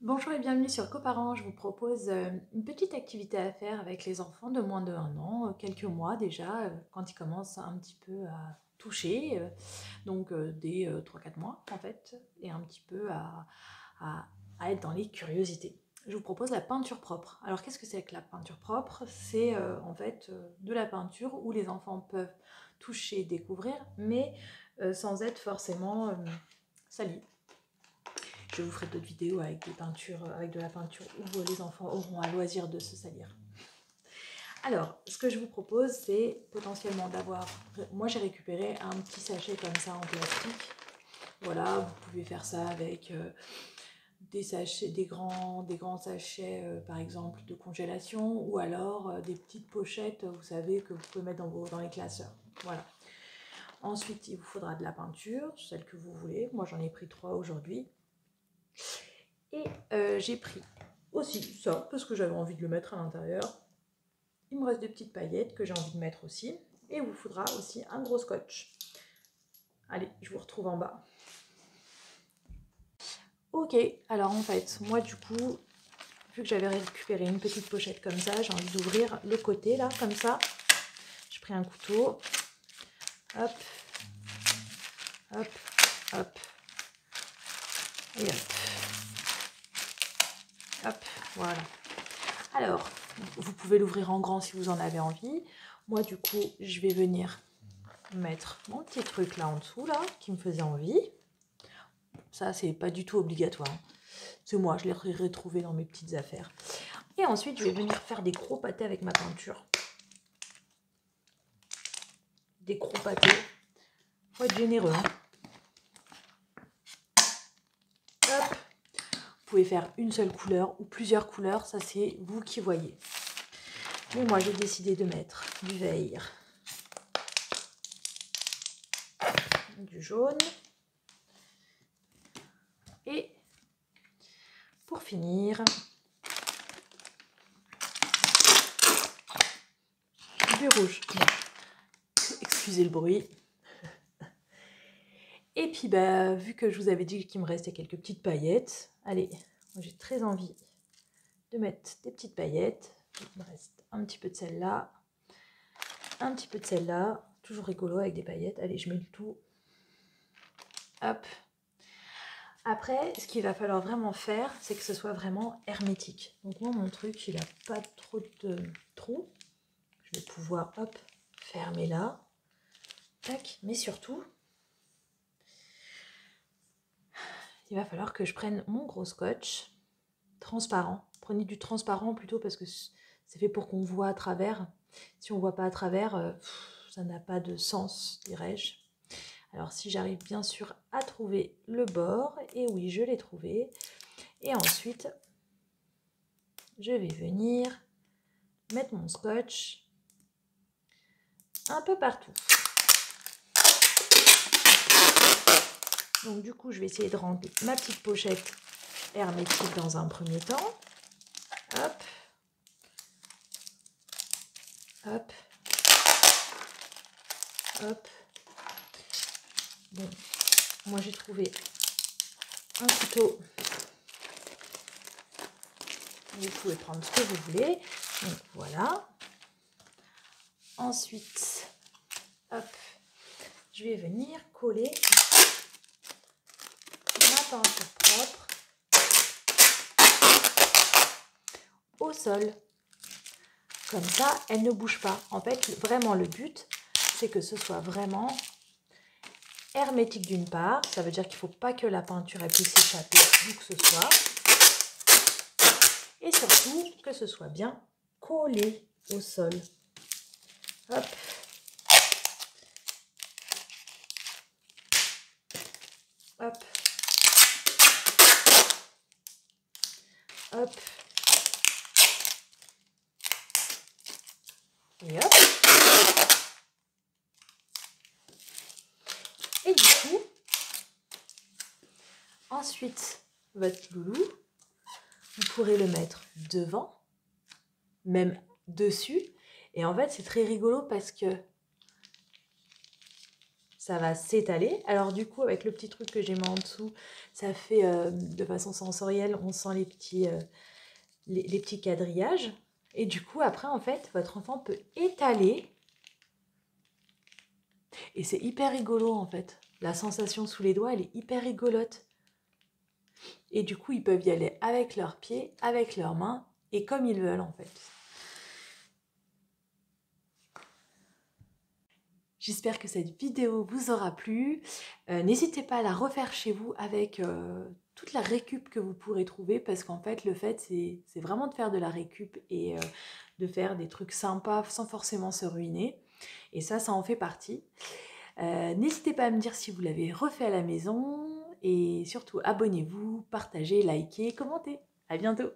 Bonjour et bienvenue sur Coparents. Je vous propose une petite activité à faire avec les enfants de moins de 1 an, quelques mois déjà, quand ils commencent un petit peu à toucher, donc dès 3-4 mois en fait, et un petit peu à- à être dans les curiosités. Je vous propose la peinture propre. Alors qu'est-ce que c'est que la peinture propre? C'est en fait de la peinture où les enfants peuvent toucher, découvrir, mais sans être forcément salis. Je vous ferai d'autres vidéos avec des peintures, avec de la peinture où les enfants auront à loisir de se salir. Alors, ce que je vous propose, c'est potentiellement d'avoir... Moi, j'ai récupéré un petit sachet comme ça en plastique. Voilà, vous pouvez faire ça avec des sachets, des grands sachets, par exemple, de congélation, ou alors des petites pochettes, vous savez, que vous pouvez mettre dans les classeurs. Voilà. Ensuite, il vous faudra de la peinture, celle que vous voulez. Moi, j'en ai pris 3 aujourd'hui. Et j'ai pris aussi ça, parce que j'avais envie de le mettre à l'intérieur. Il me reste des petites paillettes que j'ai envie de mettre aussi. Et il vous faudra aussi un gros scotch. Allez, je vous retrouve en bas. Ok, alors en fait, moi du coup, vu que j'avais récupéré une petite pochette comme ça, j'ai envie d'ouvrir le côté là, comme ça. J'ai pris un couteau. Hop, hop, hop. Et hop. Hop, voilà. Alors, vous pouvez l'ouvrir en grand si vous en avez envie. Moi, du coup, je vais venir mettre mon petit truc là en dessous, là, qui me faisait envie. Ça, c'est pas du tout obligatoire. C'est moi, je l'ai retrouvé dans mes petites affaires. Et ensuite, je vais venir faire des gros pâtés avec ma peinture. Des gros pâtés. Faut être généreux, hein. Hop. Vous pouvez faire une seule couleur ou plusieurs couleurs, ça c'est vous qui voyez. Mais moi, j'ai décidé de mettre du vert, du jaune et pour finir, du rouge. Bon, excusez le bruit. Et puis, bah, vu que je vous avais dit qu'il me restait quelques petites paillettes, allez, moi j'ai très envie de mettre des petites paillettes. Il me reste un petit peu de celle-là, un petit peu de celle-là. Toujours rigolo avec des paillettes. Allez, je mets le tout. Hop. Après, ce qu'il va falloir vraiment faire, c'est que ce soit vraiment hermétique. Donc moi, mon truc, il n'a pas trop de trous. Je vais pouvoir, hop, fermer là. Tac. Mais surtout, il va falloir que je prenne mon gros scotch transparent. Prenez du transparent plutôt parce que c'est fait pour qu'on voit à travers. Si on ne voit pas à travers, ça n'a pas de sens, dirais-je. Alors si j'arrive bien sûr à trouver le bord, et oui, je l'ai trouvé. Et ensuite, je vais venir mettre mon scotch un peu partout. Donc du coup, je vais essayer de remplir ma petite pochette hermétique dans un premier temps. Hop. Hop. Hop. Bon, moi j'ai trouvé un couteau. Vous pouvez prendre ce que vous voulez. Donc voilà. Ensuite, hop, je vais venir coller ma peinture propre au sol. Comme ça, elle ne bouge pas. En fait, vraiment le but, c'est que ce soit vraiment hermétique d'une part. Ça veut dire qu'il ne faut pas que la peinture elle puisse s'échapper d'où que ce soit. Et surtout, que ce soit bien collé au sol. Hop. Hop. Hop. Et hop. Et du coup, ensuite, votre loulou, vous pourrez le mettre devant, même dessus. Et en fait, c'est très rigolo parce que ça va s'étaler. Alors du coup, avec le petit truc que j'ai mis en dessous, ça fait de façon sensorielle, on sent les petits quadrillages. Et du coup, après, en fait, votre enfant peut étaler. Et c'est hyper rigolo, en fait. La sensation sous les doigts, elle est hyper rigolote. Et du coup, ils peuvent y aller avec leurs pieds, avec leurs mains, et comme ils veulent, en fait. J'espère que cette vidéo vous aura plu. N'hésitez pas à la refaire chez vous avec toute la récup que vous pourrez trouver, parce qu'en fait, le fait, c'est vraiment de faire de la récup et de faire des trucs sympas sans forcément se ruiner. Et ça en fait partie. N'hésitez pas à me dire si vous l'avez refait à la maison. Et surtout, abonnez-vous, partagez, likez, commentez. À bientôt!